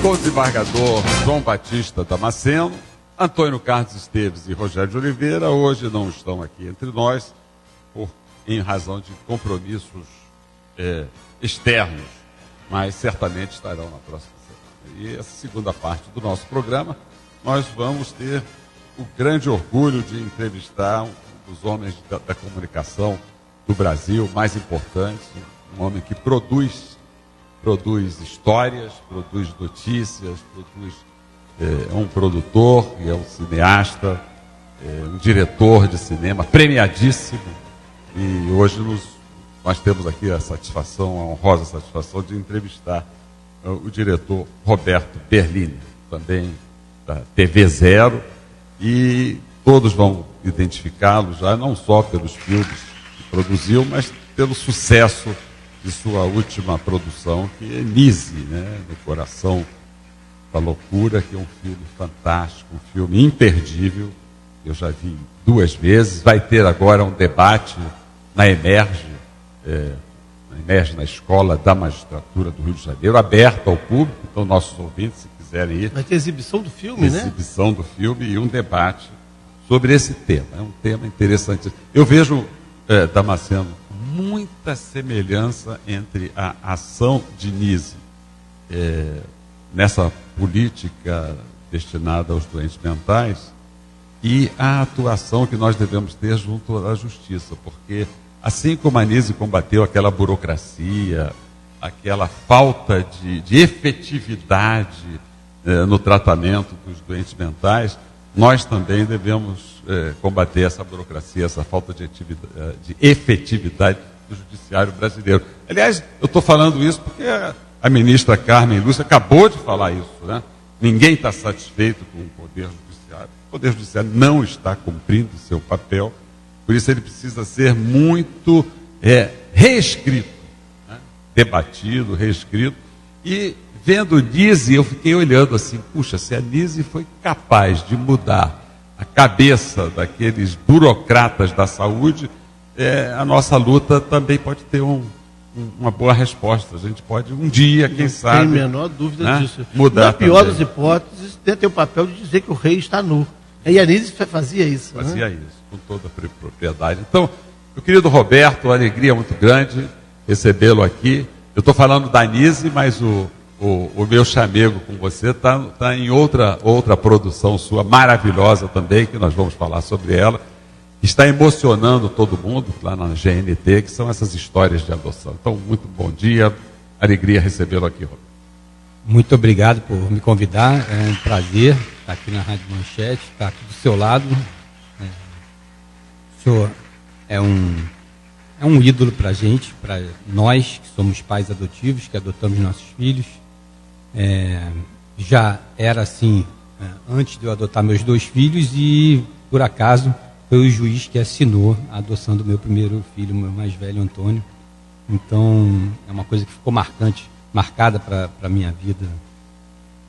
com o desembargador João Batista Damasceno, Antônio Carlos Esteves e Rogério de Oliveira. Hoje não estão aqui entre nós em razão de compromissos externos, mas certamente estarão na próxima semana. E essa segunda parte do nosso programa, nós vamos ter o grande orgulho de entrevistar um dos homens da comunicação do Brasil mais importante, um homem que produz histórias, produz notícias, é um produtor e é um cineasta, um diretor de cinema premiadíssimo. E hoje nós temos aqui a honrosa satisfação de entrevistar o diretor Roberto Berlini, também da TV Zero, e todos vão identificá-lo já, não só pelos filmes que produziu, mas pelo sucesso de sua última produção, que é Nise, né? No Coração da Loucura, que é um filme fantástico, um filme imperdível. Eu já vi 2 vezes. Vai ter agora um debate na Emerge na Escola da Magistratura do Rio de Janeiro, aberto ao público, então nossos ouvintes, se quiserem ir. Vai ter exibição do filme, né? Exibição do filme e um debate sobre esse tema. É um tema interessante. Eu vejo, Damasceno, muita semelhança entre a ação de Nise nessa política destinada aos doentes mentais e a atuação que nós devemos ter junto à justiça, porque assim como a Nise combateu aquela burocracia, aquela falta de efetividade no tratamento dos doentes mentais, nós também devemos combater essa burocracia, essa falta de efetividade do judiciário brasileiro. Aliás, eu estou falando isso porque a ministra Carmen Lúcia acabou de falar isso, né? Ninguém está satisfeito com o Poder Judiciário. O Poder Judiciário não está cumprindo o seu papel, por isso ele precisa ser muito reescrito, né? Debatido, reescrito. E vendo Nise, eu fiquei olhando assim, puxa, se a Nise foi capaz de mudar a cabeça daqueles burocratas da saúde, a nossa luta também pode ter uma boa resposta. A gente pode um dia, quem sabe... Não tem a menor dúvida disso. Mudar. Na pior das hipóteses, tem o papel de dizer que o rei está nu. E a Nise fazia isso. Fazia isso, com toda a propriedade. Então, meu querido Roberto, uma alegria muito grande recebê-lo aqui. Eu estou falando da Nise, mas o meu chamego com você está em outra produção sua, maravilhosa também, que nós vamos falar sobre ela. Está emocionando todo mundo lá na GNT, que são essas histórias de adoção. Então, muito bom dia, alegria recebê-lo aqui, Roberto. Muito obrigado por me convidar, é um prazer estar aqui na Rádio Manchete, estar aqui do seu lado. O senhor é um ídolo para a gente, para nós que somos pais adotivos, que adotamos nossos filhos. Já era assim antes de eu adotar meus 2 filhos e, por acaso, foi o juiz que assinou a adoção do meu primeiro filho, meu mais velho, Antônio. Então, é uma coisa que ficou marcada para a minha vida.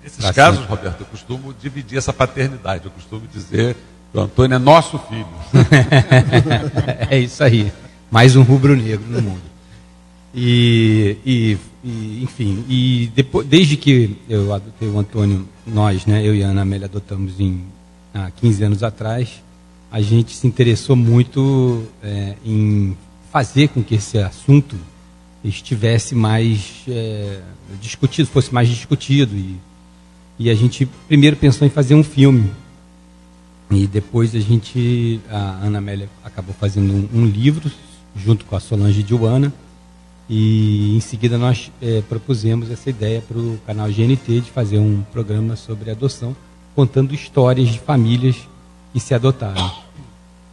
Nesses casos, sempre. Roberto, eu costumo dividir essa paternidade. Eu costumo dizer que o Antônio é nosso filho. É isso aí. Mais um rubro-negro no mundo. Enfim, depois, desde que eu adotei o Antônio, nós, né, eu e a Ana Amélia adotamos há 15 anos atrás, a gente se interessou muito em fazer com que esse assunto estivesse mais discutido, fosse mais discutido. E a gente primeiro pensou em fazer um filme. E depois a Ana Amélia acabou fazendo um livro, junto com a Solange Diuana. E em seguida nós propusemos essa ideia para o canal GNT de fazer um programa sobre adoção, contando histórias de famílias que se adotaram.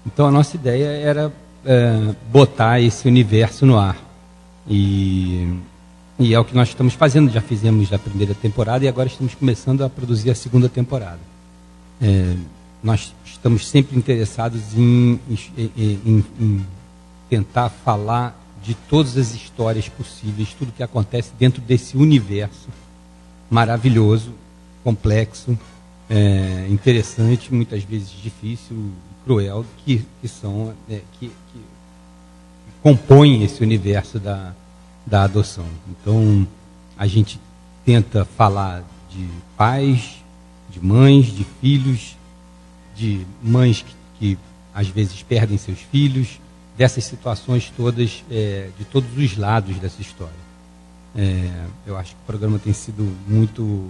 Então a nossa ideia era botar esse universo no ar. E é o que nós estamos fazendo. Já fizemos a primeira temporada e agora estamos começando a produzir a segunda temporada. Nós estamos sempre interessados em tentar falar de todas as histórias possíveis, tudo que acontece dentro desse universo maravilhoso, complexo, interessante, muitas vezes difícil, cruel, que compõem esse universo da adoção. Então, a gente tenta falar de pais, de mães, de filhos, de mães que às vezes perdem seus filhos, dessas situações todas, de todos os lados dessa história. Eu acho que o programa tem sido muito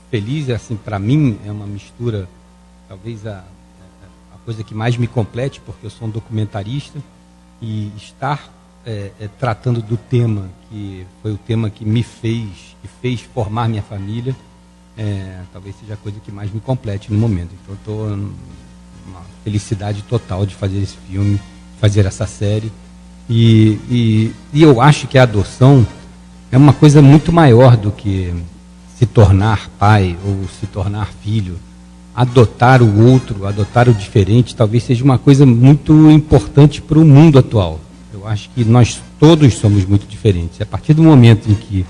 feliz, assim, para mim é uma mistura, talvez a coisa que mais me complete, porque eu sou um documentarista, e estar tratando do tema que foi o tema que me fez formar minha família, talvez seja a coisa que mais me complete no momento. Então eu estou numa felicidade total de fazer esse filme, fazer essa série, e eu acho que a adoção é uma coisa muito maior do que se tornar pai ou se tornar filho. Adotar o outro, adotar o diferente, talvez seja uma coisa muito importante para o mundo atual. Eu acho que nós todos somos muito diferentes. A partir do momento em que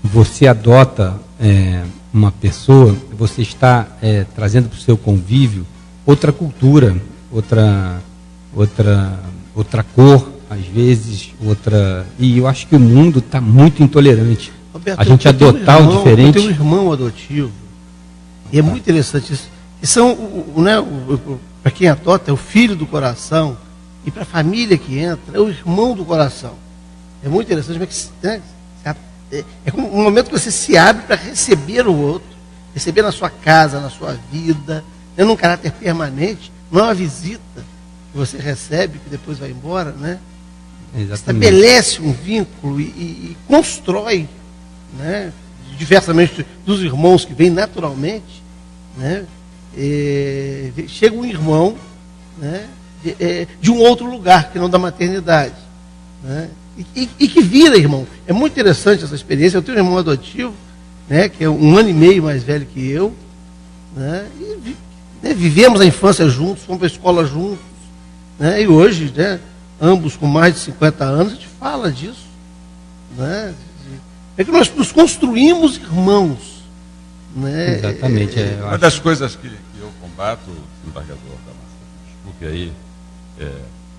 você adota uma pessoa, você está trazendo para o seu convívio outra cultura, outra cor, às vezes, outra... E eu acho que o mundo está muito intolerante. Roberto, a gente adotar o diferente... Eu tenho um irmão adotivo, e é muito interessante isso. E são, para quem adota, é o filho do coração, e para a família que entra, é o irmão do coração. É muito interessante, é um momento que você se abre para receber o outro, receber na sua casa, na sua vida, num caráter permanente, não é uma visita que você recebe, que depois vai embora, né? Exatamente. Estabelece um vínculo e constrói, né? Diversamente dos irmãos que vêm naturalmente, né? Chega um irmão, né? De um outro lugar, que não da maternidade, né? E que vira irmão. É muito interessante essa experiência. Eu tenho um irmão adotivo, né? Que é 1 ano e meio mais velho que eu, né? E vivemos a infância juntos, fomos para a escola juntos, né? E hoje, né? Ambos com mais de 50 anos, a gente fala disso, né? É que nós nos construímos irmãos, né? Exatamente. Uma das coisas que eu combato, embargador Damasceno, desculpe aí,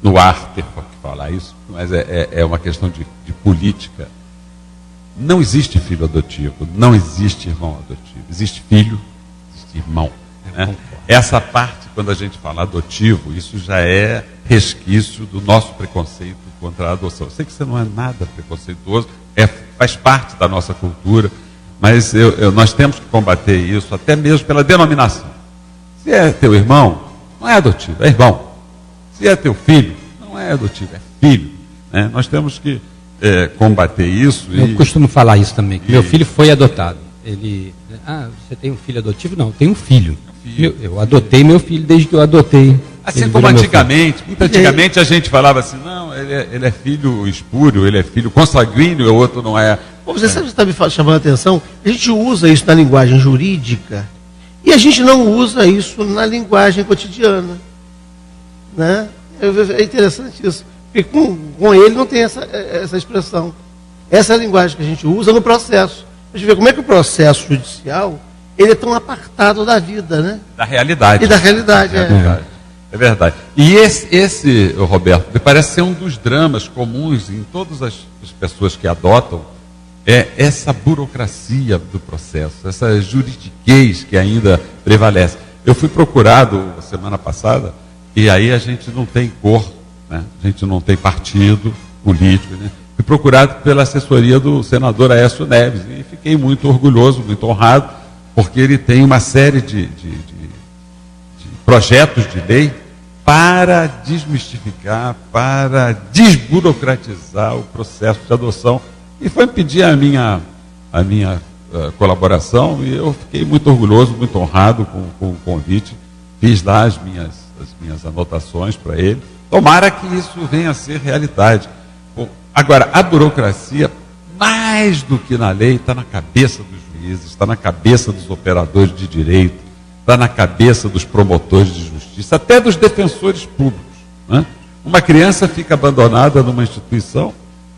no ar ter que falar isso, mas é uma questão de política. Não existe filho adotivo, não existe irmão adotivo. Existe filho, existe irmão. Né? Essa parte, quando a gente fala adotivo, isso já é resquício do nosso preconceito contra a adoção. Eu sei que você não é nada preconceituoso, faz parte da nossa cultura, mas nós temos que combater isso, até mesmo pela denominação. Se é teu irmão, não é adotivo, é irmão. Se é teu filho, não é adotivo, é filho. Né? Nós temos que combater isso. Eu costumo falar isso também, que meu filho foi adotado. Você tem um filho adotivo? Não, eu tenho um filho. Eu adotei meu filho desde que eu adotei. Assim como antigamente. Muito antigamente a gente falava assim, não, ele é filho espúrio, ele é filho consanguíneo, o outro não é. Você sabe que está me chamando a atenção? A gente usa isso na linguagem jurídica e a gente não usa isso na linguagem cotidiana. Né? É interessante isso. Porque com ele não tem essa expressão. Essa é a linguagem que a gente usa no processo. A gente vê como é que o processo judicial ele é tão apartado da vida, né? Da realidade. E da realidade, É verdade. E esse, Roberto, me parece ser um dos dramas comuns em todas as pessoas que adotam, é essa burocracia do processo, essa juridiquez que ainda prevalece. Eu fui procurado semana passada, e aí a gente não tem cor, né? A gente não tem partido político, né? Fui procurado pela assessoria do senador Aécio Neves, e fiquei muito orgulhoso, muito honrado, porque ele tem uma série de projetos de lei para desmistificar, para desburocratizar o processo de adoção. E foi pedir a minha colaboração, e eu fiquei muito orgulhoso, muito honrado com o convite. Fiz lá as minhas anotações para ele. Tomara que isso venha a ser realidade. Agora, a burocracia, mais do que na lei, está na cabeça dos juízes, está na cabeça dos operadores de direito, está na cabeça dos promotores de justiça, até dos defensores públicos. Né? Uma criança fica abandonada numa instituição,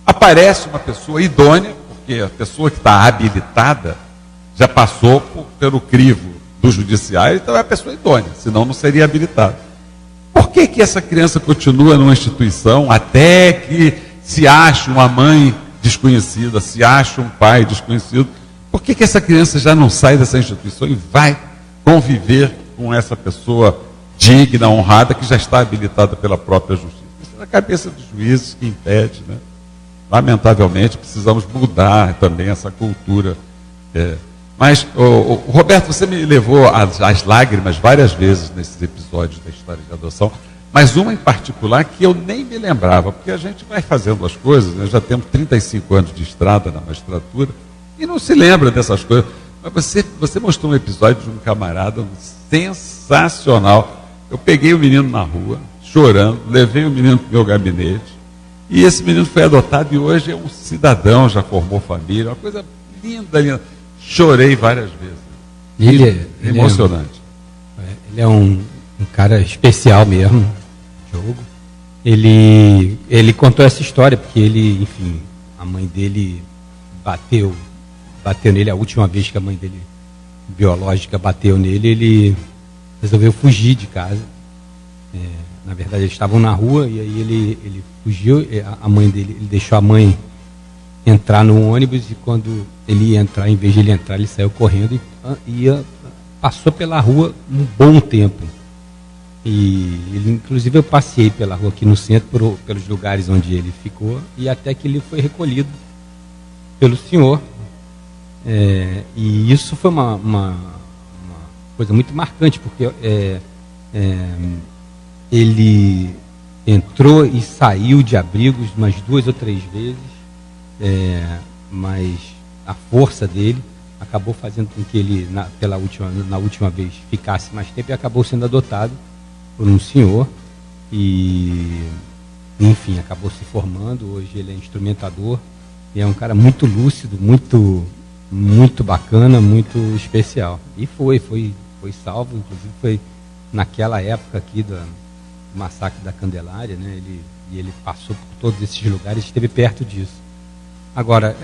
aparece uma pessoa idônea, porque a pessoa que está habilitada já passou pelo crivo do judiciário, então é a pessoa idônea, senão não seria habilitada. Por que essa criança continua numa instituição até que se ache uma mãe desconhecida, se ache um pai desconhecido, Por que essa criança já não sai dessa instituição e vai conviver com essa pessoa digna, honrada, que já está habilitada pela própria justiça? Isso é na cabeça dos juízes que impede, né? Lamentavelmente, precisamos mudar também essa cultura. Mas, Roberto, você me levou às lágrimas várias vezes nesses episódios da história de adoção, mas uma em particular que eu nem me lembrava, porque a gente vai fazendo as coisas, né? Já temos 35 anos de estrada na magistratura, e não se lembra dessas coisas. Mas você mostrou um episódio de um camarada sensacional. Eu peguei o menino na rua, chorando, levei o menino para o meu gabinete, e esse menino foi adotado e hoje é um cidadão, já formou família, uma coisa linda, linda. Chorei várias vezes. Ele emocionante. Ele é um cara especial mesmo, Diogo. Ele contou essa história porque ele, enfim, a mãe dele bateu nele. A última vez que a mãe dele, biológica, bateu nele, ele resolveu fugir de casa. Na verdade, eles estavam na rua e aí ele fugiu. A mãe dele, ele deixou a mãe entrar no ônibus e quando ele ia entrar, em vez de ele entrar, ele saiu correndo e passou pela rua um bom tempo. E ele, inclusive, eu passei pela rua aqui no centro, pelos lugares onde ele ficou, e até que ele foi recolhido pelo senhor. E isso foi uma coisa muito marcante, porque ele entrou e saiu de abrigos umas 2 ou 3 vezes, mas a força dele acabou fazendo com que ele, na última vez, ficasse mais tempo e acabou sendo adotado por um senhor e, enfim, acabou se formando. Hoje ele é instrumentador e é um cara muito lúcido, muito bacana, muito especial. E foi salvo, inclusive foi naquela época aqui do massacre da Candelária, né? Ele passou por todos esses lugares, esteve perto disso. Agora,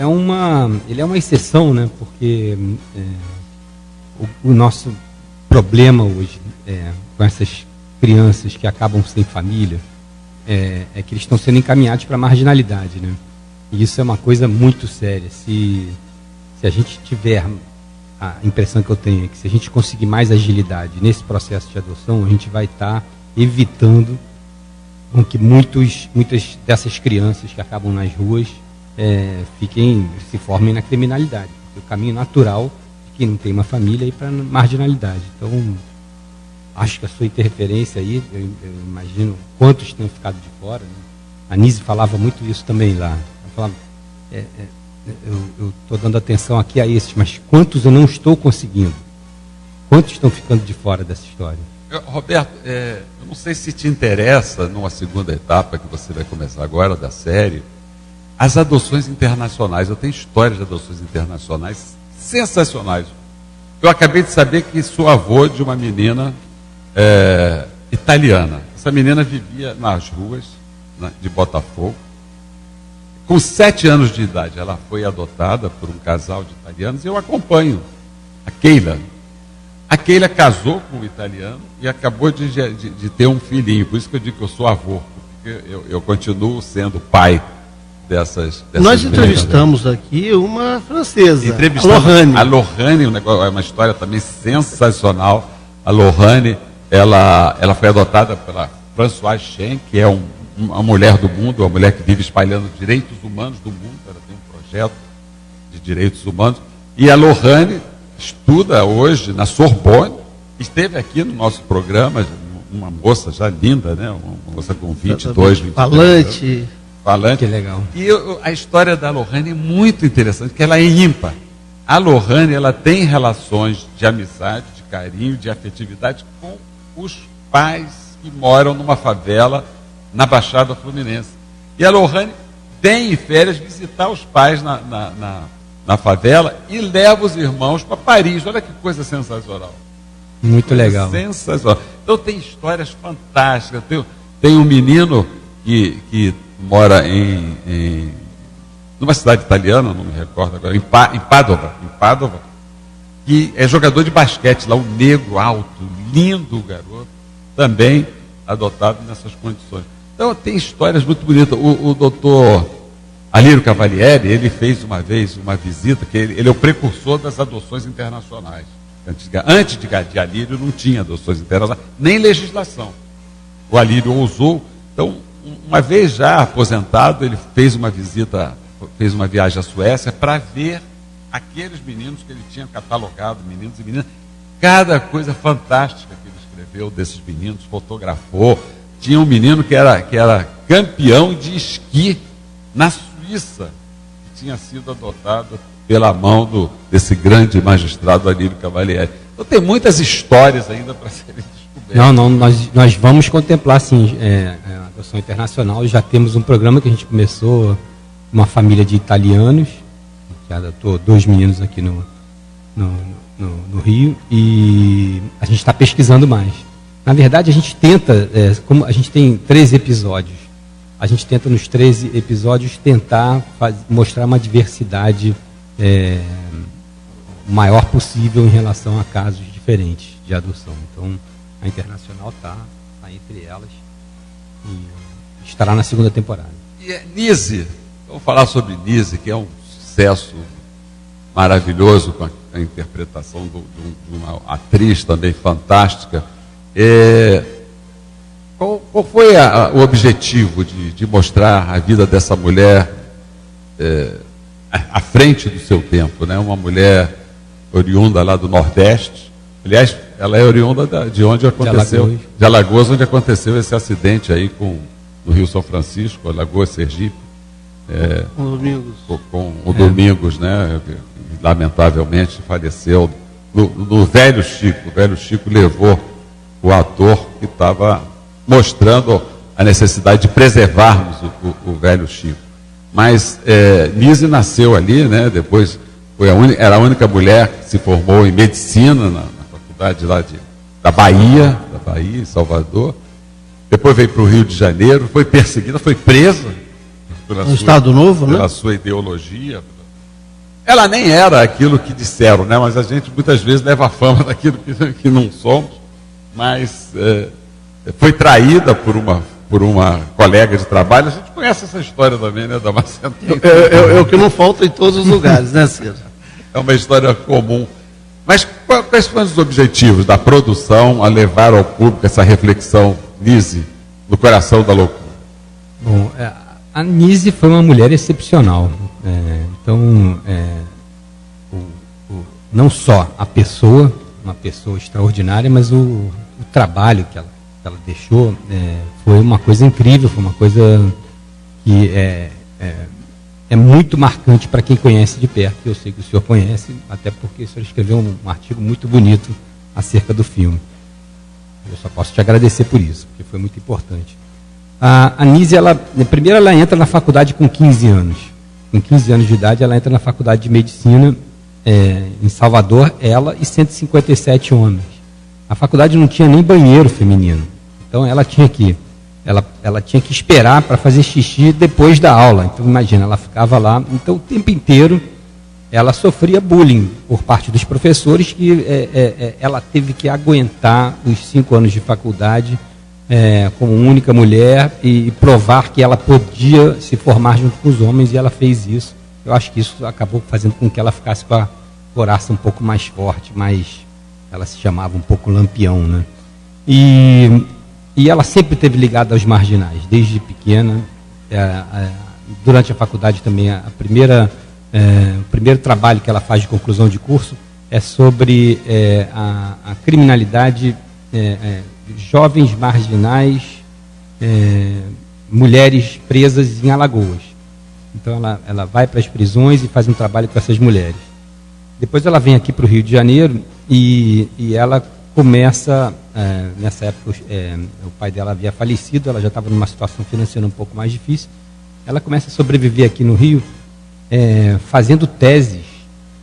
ele é uma exceção, né? Porque o nosso problema hoje com essas crianças que acabam sem família é que eles estão sendo encaminhados para a marginalidade, né? E isso é uma coisa muito séria. Se a gente tiver, a impressão que eu tenho é que se a gente conseguir mais agilidade nesse processo de adoção, a gente vai estar evitando com que muitas dessas crianças que acabam nas ruas se formem na criminalidade. Porque o caminho natural de quem não tem uma família é ir para a marginalidade. Então, acho que a sua interferência aí, eu imagino quantos tenham ficado de fora, né? A Nise falava muito isso também lá. Ela falava, eu estou dando atenção aqui a esses, mas quantos eu não estou conseguindo? Quantos estão ficando de fora dessa história? Roberto, eu não sei se te interessa, numa segunda etapa que você vai começar agora da série, as adoções internacionais. Eu tenho histórias de adoções internacionais sensacionais. Eu acabei de saber que sou avô de uma menina italiana. Essa menina vivia nas ruas de Botafogo. Com 7 anos de idade, ela foi adotada por um casal de italianos e eu acompanho a Keila. A Keila casou com um italiano e acabou de ter um filhinho. Por isso que eu digo que eu sou avô, porque eu continuo sendo pai dessas Nós entrevistamos aqui uma francesa, a Lohane, é uma história também sensacional. A Lohane, ela foi adotada pela Françoise Chen, que é uma mulher do mundo, uma mulher que vive espalhando direitos humanos do mundo. Ela tem um projeto de direitos humanos. E a Lohane estuda hoje na Sorbonne, esteve aqui no nosso programa, uma moça já linda, né? Uma moça com 22, 23 falante. Que legal. E a história da Lohane é muito interessante, porque ela é ímpar. A Lohane, ela tem relações de amizade, de carinho, de afetividade com os pais que moram numa favela na Baixada Fluminense. E a Lohane vem em férias visitar os pais na favela e leva os irmãos para Paris. Olha que coisa sensacional. Muito legal. Sensacional. Então tem histórias fantásticas. Tem um menino que mora numa cidade italiana, não me recordo agora, em Padova, que é jogador de basquete lá, um negro alto, lindo garoto, também adotado nessas condições. Então tem histórias muito bonitas. O doutor Alírio Cavalieri, ele fez uma vez uma visita, que ele é o precursor das adoções internacionais. Antes de Alírio não tinha adoções internacionais, nem legislação. O Alírio ousou. Então, uma vez já aposentado, ele fez uma visita, fez uma viagem à Suécia para ver aqueles meninos que ele tinha catalogado, meninos e meninas. Cada coisa fantástica que ele escreveu desses meninos, fotografou. Tinha um menino que era campeão de esqui na Suíça, que tinha sido adotado pela mão desse grande magistrado Alírio Cavalieri. Então tem muitas histórias ainda para serem descobertas. Não, nós vamos contemplar sim a adoção internacional. Já temos um programa que a gente começou, uma família de italianos, que adotou 2 meninos aqui no Rio, e a gente está pesquisando mais. Na verdade, a gente tenta, como a gente tem 13 episódios, a gente tenta nos 13 episódios tentar mostrar uma diversidade maior possível em relação a casos diferentes de adoção. Então, a Internacional está entre elas e estará na 2ª temporada. E Nise, vamos falar sobre Nise, que é um sucesso maravilhoso com a interpretação de uma atriz também fantástica. Qual foi o objetivo de mostrar a vida dessa mulher à frente do seu tempo, né? Uma mulher oriunda lá do Nordeste. Aliás, ela é oriunda de onde aconteceu, de Alagoas, onde aconteceu esse acidente aí no Rio São Francisco, Alagoas, Sergipe. Com o Domingos, né? Lamentavelmente faleceu no Velho Chico. O Velho Chico levou o ator que estava mostrando a necessidade de preservarmos o Velho Chico. Mas Nise nasceu ali, né? Depois era a única mulher que se formou em medicina na faculdade lá da Bahia, em Salvador. Depois veio para o Rio de Janeiro, foi perseguida, foi presa no Estado Novo, né? Pela sua ideologia. Ela nem era aquilo que disseram, né? Mas a gente muitas vezes leva a fama daquilo que não somos. Mas foi traída por uma colega de trabalho. A gente conhece essa história também, né, Damasceno? É o que não falta em todos os lugares, né, Ciro? É uma história comum. Mas quais foram os objetivos da produção a levar ao público essa reflexão, Nise, no coração da loucura? Bom, a Nise foi uma mulher excepcional. Então, não só a pessoa, uma pessoa extraordinária, mas o trabalho que ela deixou foi uma coisa incrível, foi uma coisa que é muito marcante para quem conhece de perto, que eu sei que o senhor conhece, até porque o senhor escreveu um artigo muito bonito acerca do filme. Eu só posso te agradecer por isso, porque foi muito importante. A Nise, primeiro ela entra na faculdade com 15 anos. Com 15 anos de idade, ela entra na faculdade de medicina em Salvador, ela e 157 homens. A faculdade não tinha nem banheiro feminino. Então ela tinha que esperar para fazer xixi depois da aula. Então imagina, ela ficava lá. Então o tempo inteiro ela sofria bullying por parte dos professores, que ela teve que aguentar os 5 anos de faculdade como única mulher e provar que ela podia se formar junto com os homens, e ela fez isso. Eu acho que isso acabou fazendo com que ela ficasse com a coraça um pouco mais forte, mas ela se chamava um pouco Lampião, né? E ela sempre esteve ligada aos marginais, desde pequena. Durante a faculdade também, o primeiro trabalho que ela faz de conclusão de curso é sobre a criminalidade, jovens marginais, mulheres presas em Alagoas. Então ela vai para as prisões e faz um trabalho com essas mulheres. Depois ela vem aqui para o Rio de Janeiro e ela começa, nessa época o pai dela havia falecido, ela já estava numa situação financeira um pouco mais difícil. Ela começa a sobreviver aqui no Rio, fazendo teses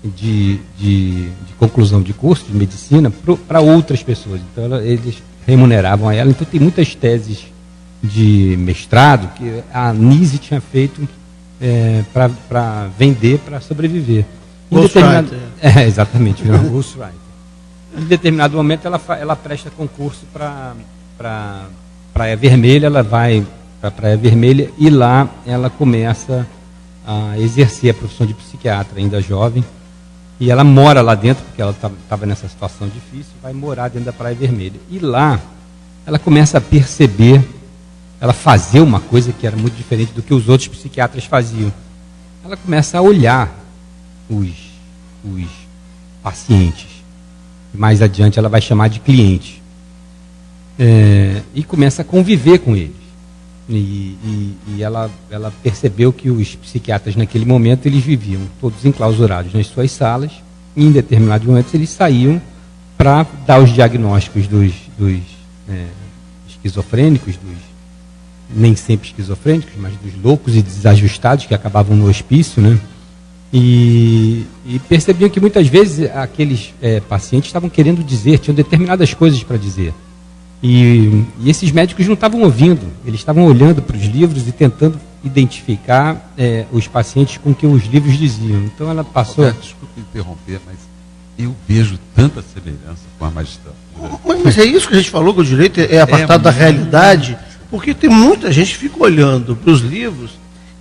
de conclusão de curso de medicina para outras pessoas. Então eles remuneravam a ela. Então tem muitas teses de mestrado que a Nise tinha feito para vender, para sobreviver. Exatamente, ghostwriter. Em determinado momento ela presta concurso para Praia Vermelha, ela vai para Praia Vermelha e lá ela começa a exercer a profissão de psiquiatra, ainda jovem, e ela mora lá dentro, porque ela estava nessa situação difícil, vai morar dentro da Praia Vermelha. E lá, ela começa a perceber, ela fazer uma coisa que era muito diferente do que os outros psiquiatras faziam. Ela começa a olhar os pacientes. Mais adiante ela vai chamar de clientes. E começa a conviver com eles. E ela percebeu que os psiquiatras naquele momento eles viviam todos enclausurados nas suas salas, e em determinados momentos eles saíam para dar os diagnósticos dos esquizofrênicos, nem sempre esquizofrênicos, mas dos loucos e desajustados que acabavam no hospício, né? E percebiam que muitas vezes aqueles pacientes estavam querendo dizer, tinham determinadas coisas para dizer. E esses médicos não estavam ouvindo, eles estavam olhando para os livros e tentando identificar os pacientes com que os livros diziam. Então ela passou... Roberto, desculpe interromper, mas eu vejo tanta semelhança com a magistratura. Mas é isso que a gente falou, que o direito é apartado da realidade, porque tem muita gente que fica olhando para os livros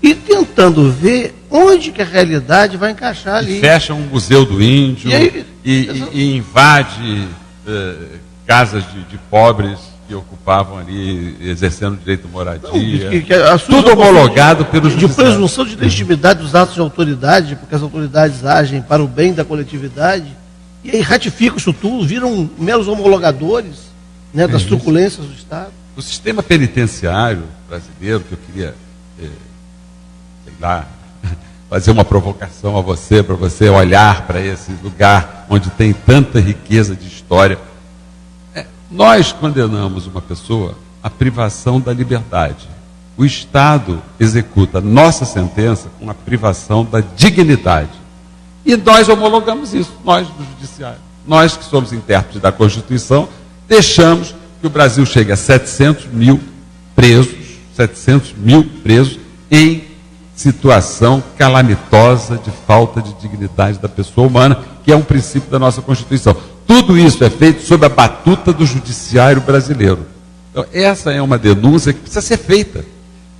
e tentando ver onde que a realidade vai encaixar ali. E fecha um museu do índio e invade casas de pobres que ocupavam ali, exercendo direito de moradia. Tudo homologado pelos judiciários. De presunção de legitimidade dos atos de autoridade, porque as autoridades agem para o bem da coletividade, e aí ratificam isso tudo, viram meros homologadores, né, das truculências do Estado. O sistema penitenciário brasileiro, que eu queria, sei lá, fazer uma provocação a você, para você olhar para esse lugar onde tem tanta riqueza de história. Nós condenamos uma pessoa à privação da liberdade. O Estado executa nossa sentença com a privação da dignidade. E nós homologamos isso, nós do Judiciário. Nós que somos intérpretes da Constituição, deixamos que o Brasil chegue a 700 mil presos em situação calamitosa de falta de dignidade da pessoa humana, que é um princípio da nossa Constituição. Tudo isso é feito sob a batuta do judiciário brasileiro. Então, essa é uma denúncia que precisa ser feita,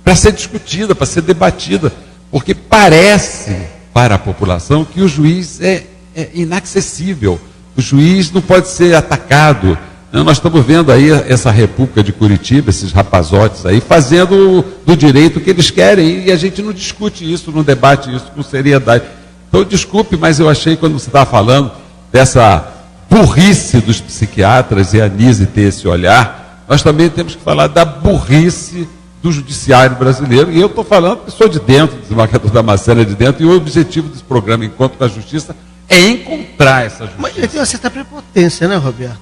para ser discutida, para ser debatida, porque parece para a população que o juiz é inacessível, o juiz não pode ser atacado. Nós estamos vendo aí essa República de Curitiba, esses rapazotes aí, fazendo do direito o que eles querem, e a gente não discute isso, não debate isso com seriedade. Então, desculpe, mas eu achei, quando você estava falando dessa burrice dos psiquiatras, e a Anísia ter esse olhar, nós também temos que falar da burrice do judiciário brasileiro, e eu estou falando que sou de dentro, desembargador Damasceno é de dentro, e o objetivo desse programa Encontro com a Justiça é encontrar essa justiça. Mas ele tem uma certa prepotência, né, Roberto?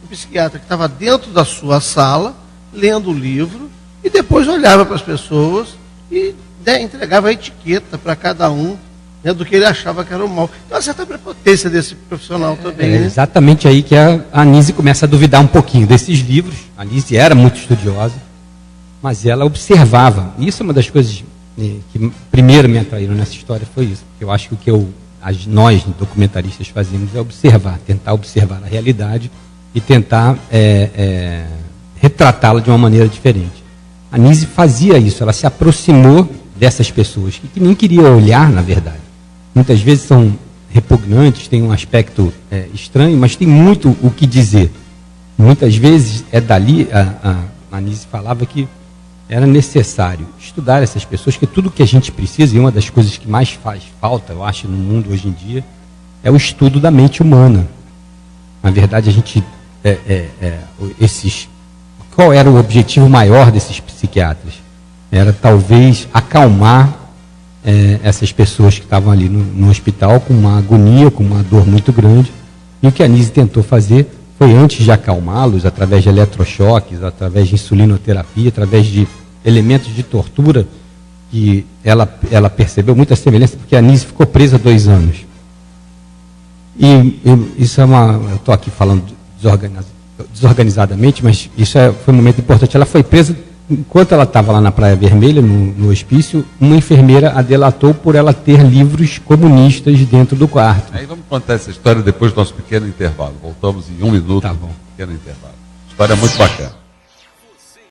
O psiquiatra que estava dentro da sua sala, lendo o livro, e depois olhava para as pessoas e entregava a etiqueta para cada um, né, do que ele achava que era o mal. Então, uma certa prepotência desse profissional também. É exatamente aí que a Anísia começa a duvidar um pouquinho desses livros. A Anísia era muito estudiosa, mas ela observava. E isso é uma das coisas que primeiro me atraíram nessa história, foi isso. Eu acho que o que nós, documentaristas, fazemos é observar, tentar observar a realidade e tentar retratá-la de uma maneira diferente. A Anísia fazia isso, ela se aproximou dessas pessoas que nem queria olhar, na verdade. Muitas vezes são repugnantes, têm um aspecto estranho, mas tem muito o que dizer. Muitas vezes dali, a Anísia falava que era necessário estudar essas pessoas, que tudo que a gente precisa, e uma das coisas que mais faz falta, eu acho, no mundo hoje em dia, é o estudo da mente humana. Na verdade, a gente qual era o objetivo maior desses psiquiatras? Era talvez acalmar essas pessoas que estavam ali no hospital com uma agonia, com uma dor muito grande. E o que a Anísia tentou fazer foi, antes de acalmá-los, através de eletrochoques, através de insulinoterapia, através de elementos de tortura, que ela percebeu muita semelhança, porque a Anísia ficou presa 2 anos. E isso eu estou aqui falando desorganizadamente, mas isso foi um momento importante. Ela foi presa, enquanto ela estava lá na Praia Vermelha, no hospício, uma enfermeira a delatou por ela ter livros comunistas dentro do quarto. Aí vamos contar essa história depois do nosso pequeno intervalo. Voltamos em 1 minuto. Tá bom. Pequeno intervalo. História muito bacana.